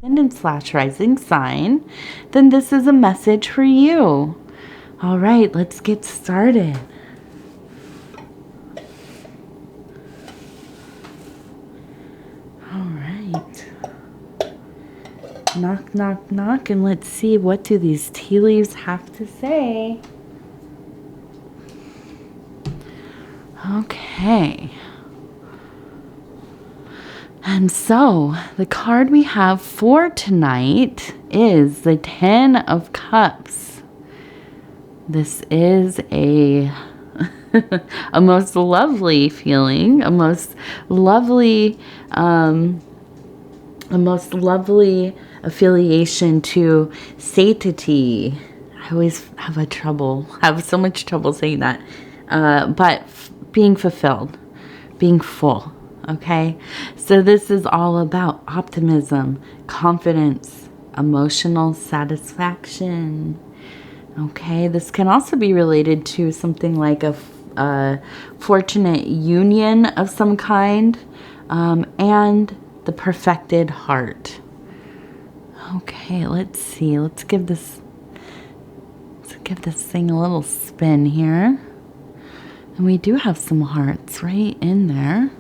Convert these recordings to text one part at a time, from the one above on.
ascendant/rising sign, then this is a message for you. All right, let's get started. All right. Knock, knock, knock, and let's see, what do these tea leaves have to say? Okay. And so, the card we have for tonight is the Ten of Cups. This is a most lovely feeling, a most lovely affiliation to satiety. I always have so much trouble saying that. But being fulfilled, being full. Okay, so this is all about optimism, confidence, emotional satisfaction. Okay, this can also be related to something like a fortunate union of some kind, and the perfected heart. Okay, let's see. Let's give this thing a little spin here. And we do have some hearts right in there.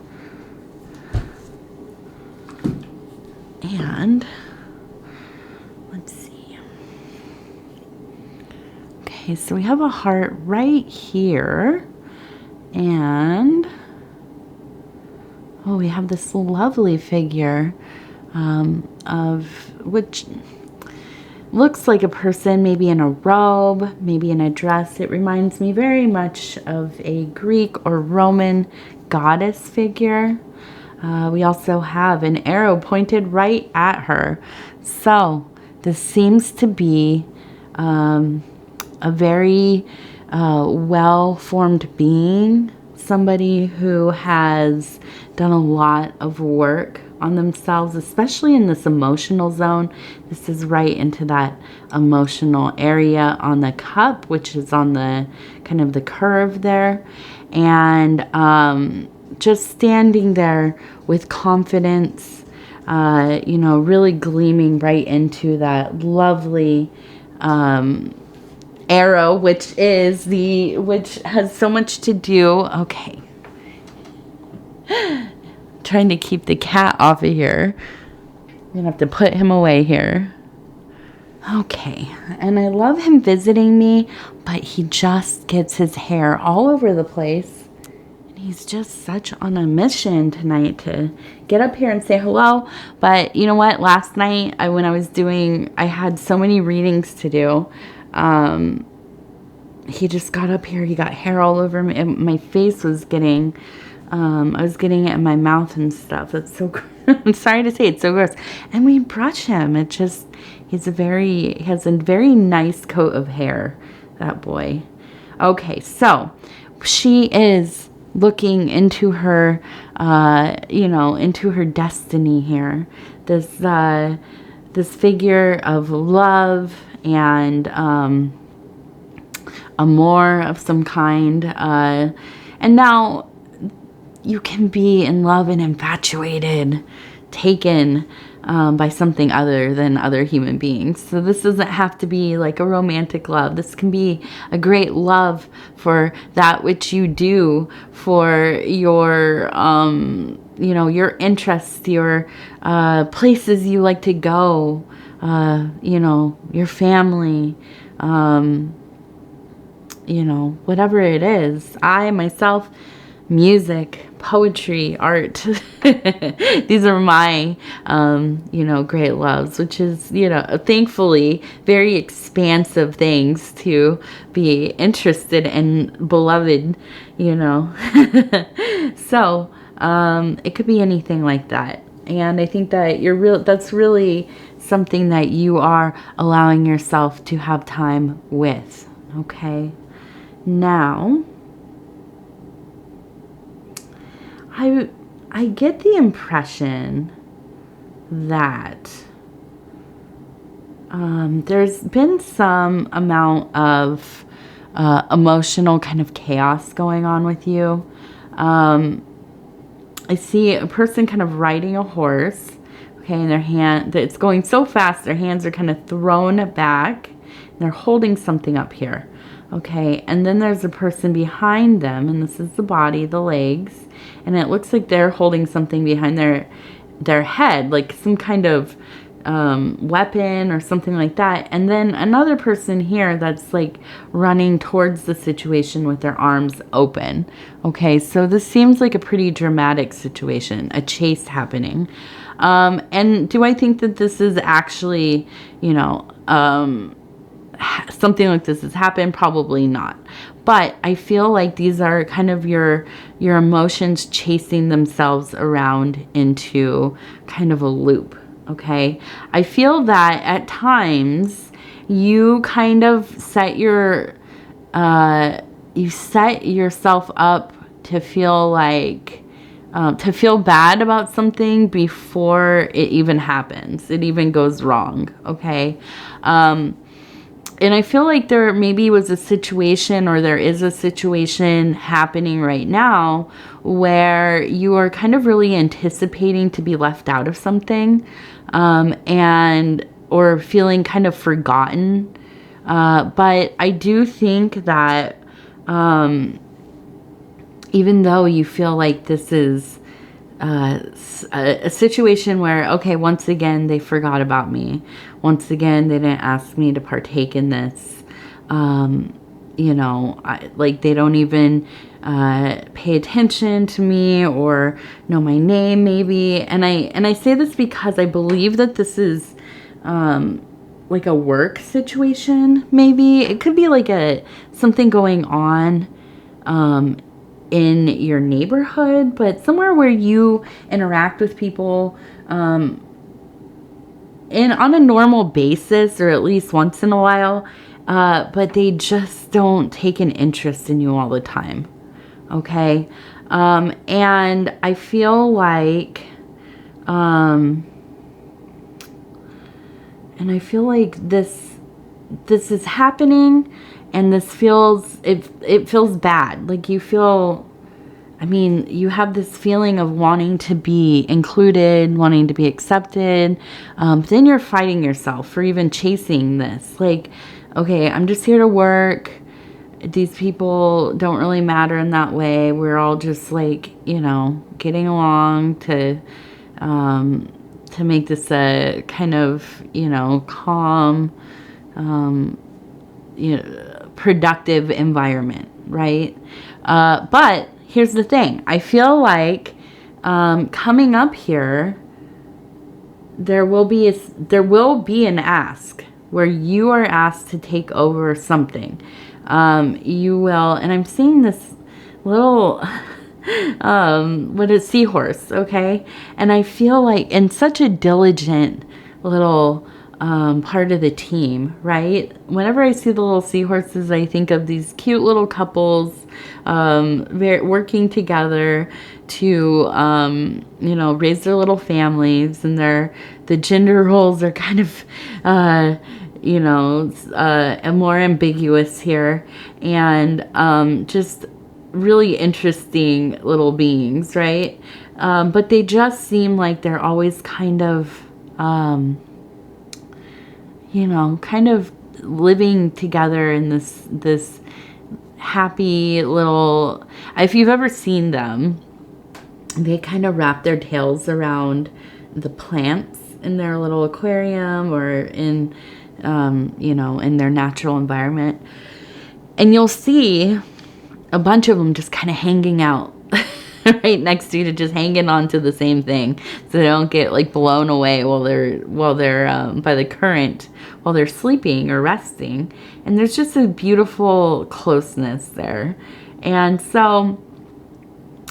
And let's see. Okay, so we have a heart right here. And we have this lovely figure of which looks like a person, maybe in a robe, maybe in a dress. It reminds me very much of a Greek or Roman goddess figure. We also have an arrow pointed right at her. So this seems to be a very well-formed being, somebody who has done a lot of work on themselves, especially in this emotional zone. This is right into that emotional area on the cup, which is on the kind of the curve there. And just standing there with confidence, really gleaming right into that lovely arrow, which has so much to do. Okay. Trying to keep the cat off of here. I'm gonna have to put him away here. Okay, and I love him visiting me, but he just gets his hair all over the place. And he's just such on a mission tonight to get up here and say hello. But you know what? Last night, I had so many readings to do. He just got up here. He got hair all over me. And my face was getting... I was getting it in my mouth and stuff. That's so gross. I'm sorry to say, it's so gross. And we brush him. He has a very nice coat of hair, that boy. Okay, so she is looking into her, into her destiny here. This figure of love and amour of some kind. And now you can be in love and infatuated, taken by something other than other human beings. So this doesn't have to be like a romantic love. This can be a great love for that which you do, for your, your interests, your places you like to go, your family, whatever it is. I myself, music, poetry, art. These are my, great loves, which is, thankfully very expansive things to be interested and beloved, So, it could be anything like that. And I think that that's really something that you are allowing yourself to have time with. Okay. Now, I get the impression that there's been some amount of emotional kind of chaos going on with you. I see a person kind of riding a horse. Okay, and it's going so fast, their hands are kind of thrown back. And they're holding something up here. Okay, and then there's a person behind them, and this is the body, the legs, and it looks like they're holding something behind their head, like some kind of weapon or something like that. And then another person here that's like running towards the situation with their arms open. Okay, so this seems like a pretty dramatic situation, a chase happening. And do I think that this is actually, you know, something like this has happened? Probably not. But I feel like these are kind of your emotions chasing themselves around into kind of a loop. Okay, I feel that at times you kind of set yourself up to feel like to feel bad about something before it even happens. It even goes wrong. Okay. And I feel like there maybe was a situation, or there is a situation happening right now where you are kind of really anticipating to be left out of something, or feeling kind of forgotten. But I do think that even though you feel like this is a situation where, okay, once again, they forgot about me. Once again, they didn't ask me to partake in this. You know, like they don't even pay attention to me or know my name maybe. And I say this because I believe that this is like a work situation maybe. It could be like something going on in your neighborhood, but somewhere where you interact with people on a normal basis, or at least once in a while, but they just don't take an interest in you all the time. Okay, and I feel like this is happening. And this feels, it feels bad. Like you feel, I mean, you have this feeling of wanting to be included, wanting to be accepted. Then you're fighting yourself for even chasing this. Like, okay, I'm just here to work. These people don't really matter in that way. We're all just like, you know, getting along to make this a kind of, you know, calm, you know, productive environment, right? But here's the thing. I feel like coming up here, there will be an ask where you are asked to take over something. You will, and I'm seeing this little what is seahorse, okay? And I feel like, and such a diligent little part of the team, right? Whenever I see the little seahorses, I think of these cute little couples working together to, you know, raise their little families, and the gender roles are kind of, you know, more ambiguous here, and just really interesting little beings, right? But they just seem like they're always kind of, you know, kind of living together in this happy little, if you've ever seen them, they kind of wrap their tails around the plants in their little aquarium, or in, you know, in their natural environment. And you'll see a bunch of them just kind of hanging out right next to you, to just hanging on to the same thing, so they don't get like blown away while they're by the current while they're sleeping or resting. And there's just a beautiful closeness there. And so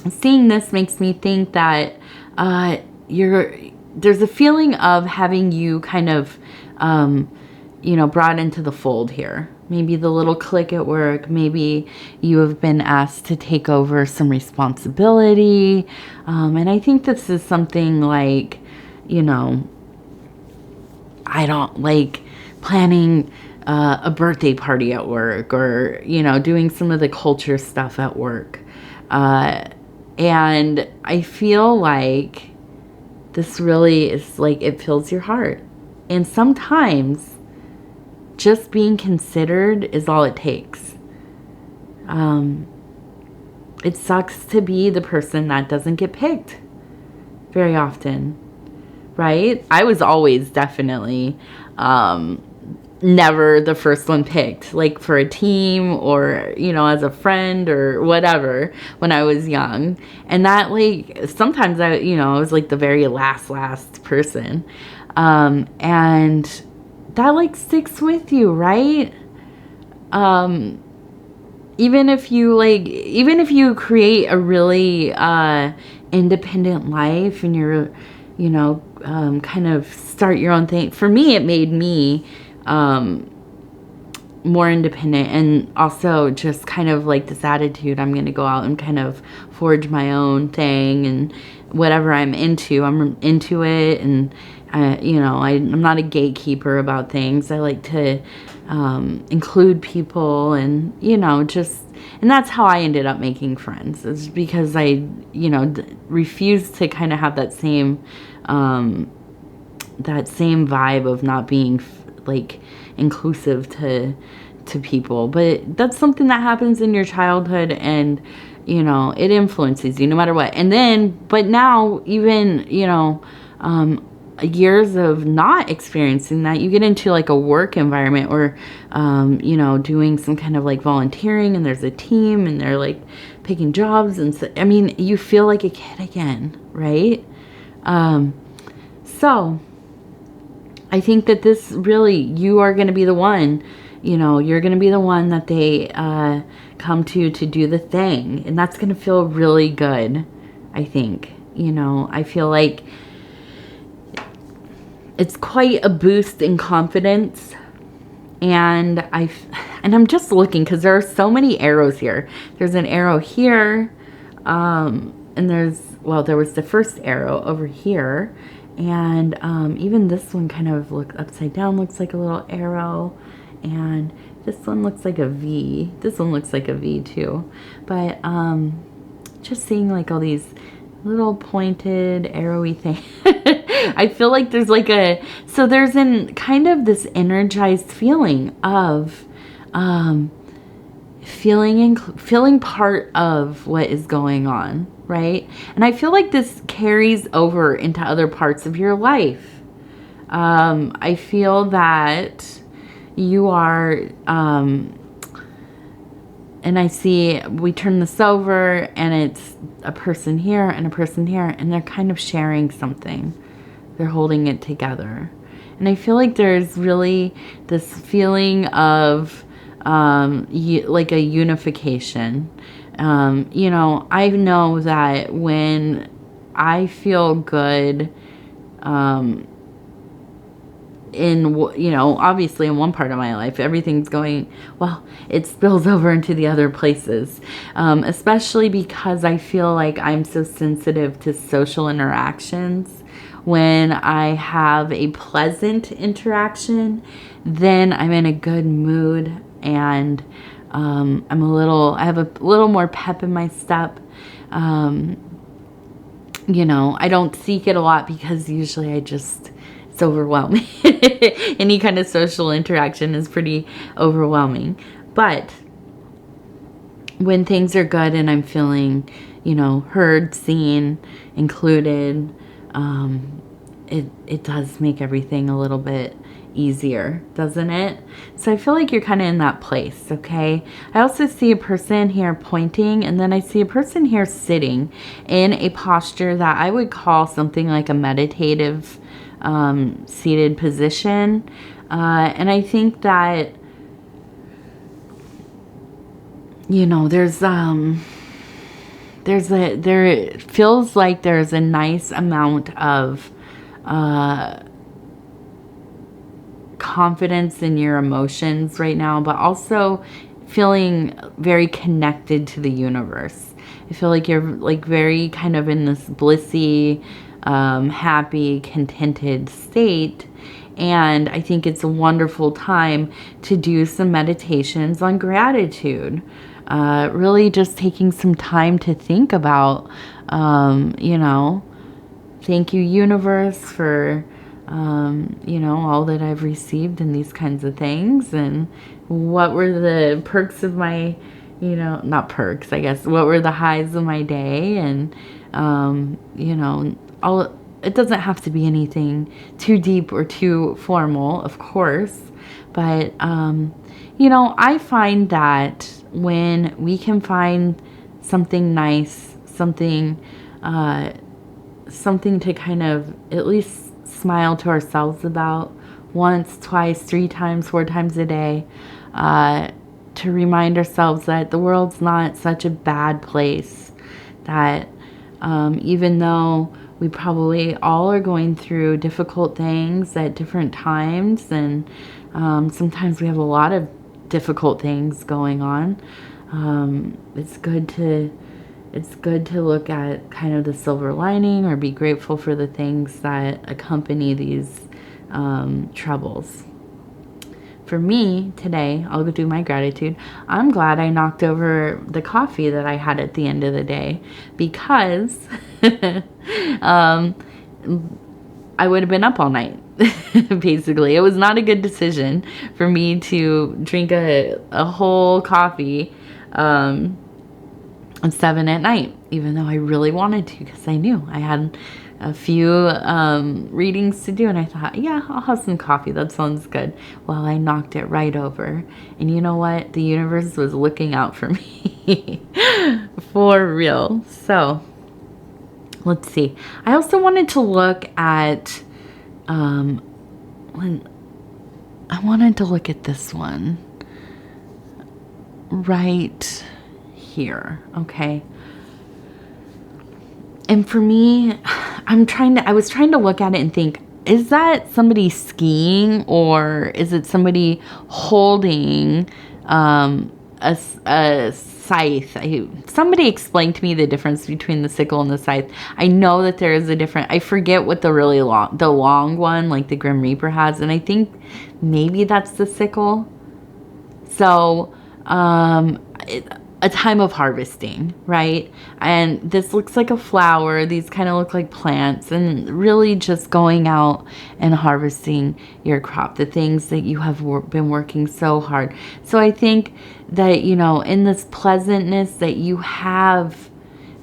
seeing this makes me think that there's a feeling of having you kind of you know, brought into the fold here. Maybe the little clique at work. Maybe you have been asked to take over some responsibility. And I think this is something like, you know, I don't like planning a birthday party at work, or, you know, doing some of the culture stuff at work. And I feel like This really is like, it fills your heart. And sometimes just being considered is all it takes. It sucks to be the person that doesn't get picked very often, right? I was always definitely never the first one picked, like for a team or, you know, as a friend or whatever when I was young. And that, like, sometimes I was like the very last person. And that, like, sticks with you, right? Even if you create a really independent life and you're, kind of start your own thing. For me, it made me more independent, and also just kind of like this attitude, I'm going to go out and kind of forge my own thing, and whatever I'm into it. And I'm not a gatekeeper about things. I like to include people, and and that's how I ended up making friends, is because I refused to kind of have that same vibe of not being like inclusive to people. But that's something that happens in your childhood, and it influences you no matter what. And then, but now, even years of not experiencing that, you get into like a work environment, or doing some kind of like volunteering, and there's a team and they're like picking jobs, and so, I mean, you feel like a kid again, right? So I think that this really, you are going to be the one, you're going to be the one that they come to do the thing. And that's going to feel really good, I think. I feel like it's quite a boost in confidence. And I'm just looking, because there are so many arrows here. There's an arrow here. And there was the first arrow over here. And even this one kind of upside down looks like a little arrow. And this one looks like a V. This one looks like a V too. But just seeing like all these little pointed arrowy things. I feel like there's like there's kind of this energized feeling of feeling part of what is going on, right? And I feel like this carries over into other parts of your life. I feel that you are, and I see, we turn this over, and it's a person here and a person here, and they're kind of sharing something. They're holding it together. And I feel like there's really this feeling of like a unification. I know that when I feel good, obviously in one part of my life, everything's going well, it spills over into the other places, especially because I feel like I'm so sensitive to social interactions. When I have a pleasant interaction, then I'm in a good mood, and I have a little more pep in my step. I don't seek it a lot, because usually it's overwhelming. Any kind of social interaction is pretty overwhelming. But when things are good and I'm feeling, heard, seen, included, it does make everything a little bit easier, doesn't it? So I feel like you're kind of in that place, okay? I also see a person here pointing, and then I see a person here sitting in a posture that I would call something like a meditative seated position. And I think that, it feels like there's a nice amount of confidence in your emotions right now, but also feeling very connected to the universe. I feel like you're like very kind of in this blissy, happy, contented state. And I think it's a wonderful time to do some meditations on gratitude. Really just taking some time to think about, Thank you, universe, for, you know, all that I've received and these kinds of things. And what were the perks of my, you know, not perks, I guess, what were the highs of my day? And, you know, it doesn't have to be anything too deep or too formal, of course. But, you know, I find that when we can find something nice, something to kind of at least smile to ourselves about once, twice, 3 times, 4 times a day, to remind ourselves that the world's not such a bad place, that even though we probably all are going through difficult things at different times, and sometimes we have a lot of difficult things going on, it's good to look at kind of the silver lining, or be grateful for the things that accompany these troubles. For me today, I'll go do my gratitude. I'm glad I knocked over the coffee that I had at the end of the day, because I would have been up all night. Basically, it was not a good decision for me to drink a whole coffee at 7 at night, even though I really wanted to, because I knew I had a few readings to do, and I thought, yeah, I'll have some coffee. That sounds good. Well, I knocked it right over. And you know what? The universe was looking out for me. For real. So, let's see. I also wanted to look at, I wanted to look at this one. Right here. Okay. And for me, I was trying to look at it and think, is that somebody skiing, or is it somebody holding a scythe? Somebody explained to me the difference between the sickle and the scythe. I know that there is a different, I forget what the long one, like the Grim Reaper has, and I think maybe that's the sickle. So, a time of harvesting, right? And this looks like a flower. These kind of look like plants, and really just going out and harvesting your crop, the things that you have been working so hard. So I think that, you know, in this pleasantness that you have,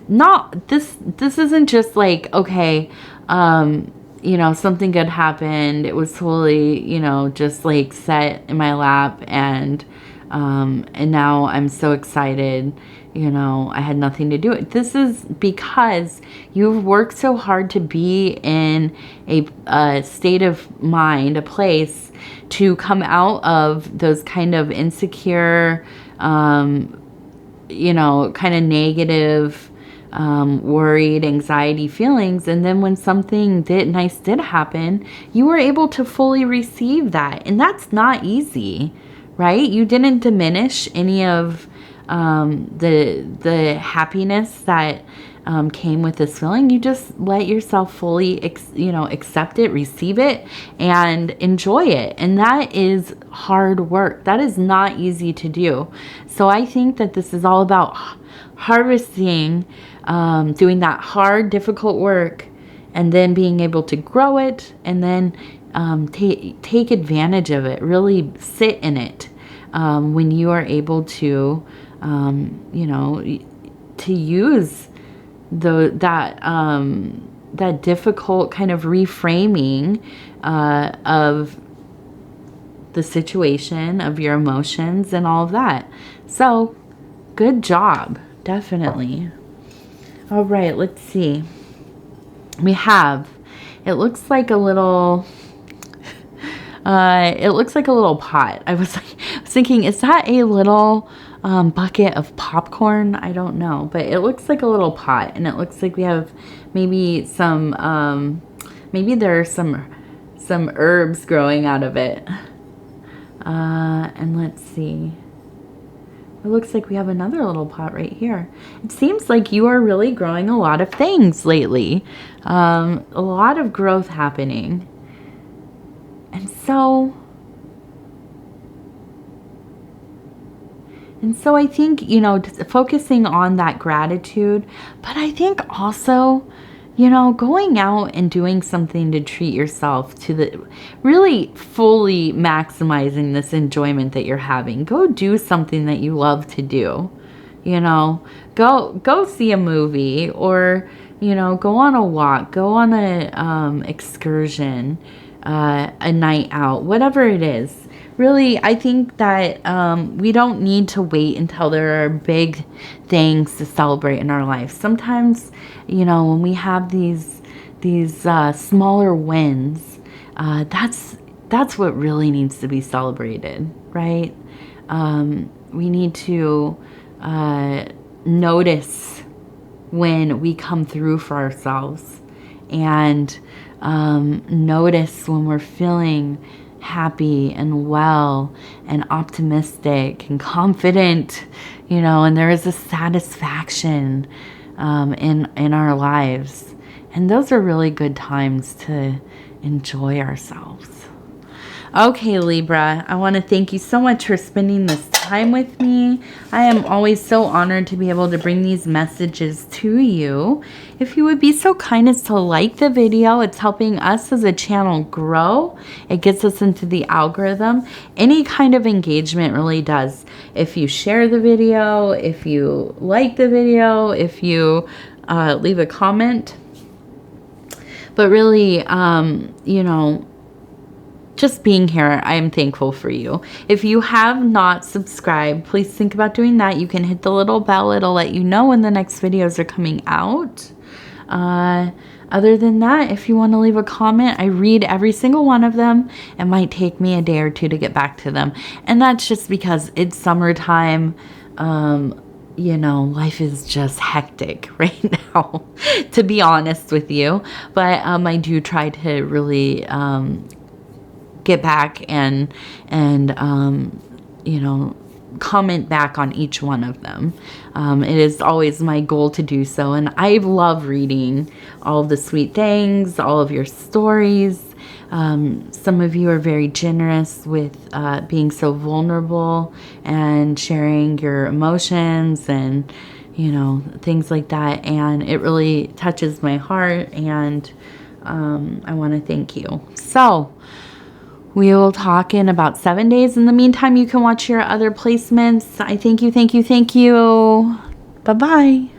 not this isn't just like, okay, you know, something good happened. It was totally, you know, just like set in my lap, and now I'm so excited, you know, I had nothing to do it. This is because you've worked so hard to be in a state of mind, a place to come out of those kind of insecure, you know, kind of negative, worried, anxiety feelings. And then when something nice did happen, you were able to fully receive that. And that's not easy. Right? You didn't diminish any of the happiness that came with this feeling. You just let yourself fully, accept it, receive it, and enjoy it. And that is hard work. That is not easy to do. So I think that this is all about harvesting, doing that hard, difficult work, and then being able to grow it, and then take advantage of it, really sit in it, when you are able to, to use that difficult kind of reframing of the situation, of your emotions, and all of that. So, good job, definitely. All right, let's see. It looks like a little pot. I was thinking, is that a little bucket of popcorn? I don't know, but it looks like a little pot, and it looks like we have maybe some, maybe there are some herbs growing out of it. And let's see. It looks like we have another little pot right here. It seems like you are really growing a lot of things lately. A lot of growth happening. And so I think, focusing on that gratitude, but I think also you know, going out and doing something to treat yourself, to the really fully maximizing this enjoyment that you're having. Go do something that you love to do. You know, go see a movie, or, you know, go on a walk, go on a excursion, a night out, whatever it is. Really, I think that we don't need to wait until there are big things to celebrate in our life. Sometimes, you know, when we have these smaller wins, that's what really needs to be celebrated, right? We need to notice when we come through for ourselves, and notice when we're feeling happy and well and optimistic and confident, you know, and there is a satisfaction in our lives. And those are really good times to enjoy ourselves. Okay, Libra, I want to thank you so much for spending this time with me. I am always so honored to be able to bring these messages to you. If you would be so kind as to like the video, it's helping us as a channel grow. It gets us into the algorithm. Any kind of engagement really does. If you share the video, if you like the video, if you leave a comment. But really, you know, just being here, I am thankful for you. If you have not subscribed, please think about doing that. You can hit the little bell. It'll let you know when the next videos are coming out. Other than that, if you want to leave a comment, I read every single one of them. It might take me a day or two to get back to them. And that's just because it's summertime. You know, life is just hectic right now, to be honest with you. But I do try to really get back and you know, comment back on each one of them. It is always my goal to do so, and I love reading all of the sweet things, all of your stories. Some of you are very generous with being so vulnerable and sharing your emotions and, you know, things like that, and it really touches my heart, and I want to thank you. So we will talk in about 7 days. In the meantime, you can watch your other placements. I thank you, thank you, thank you. Bye-bye.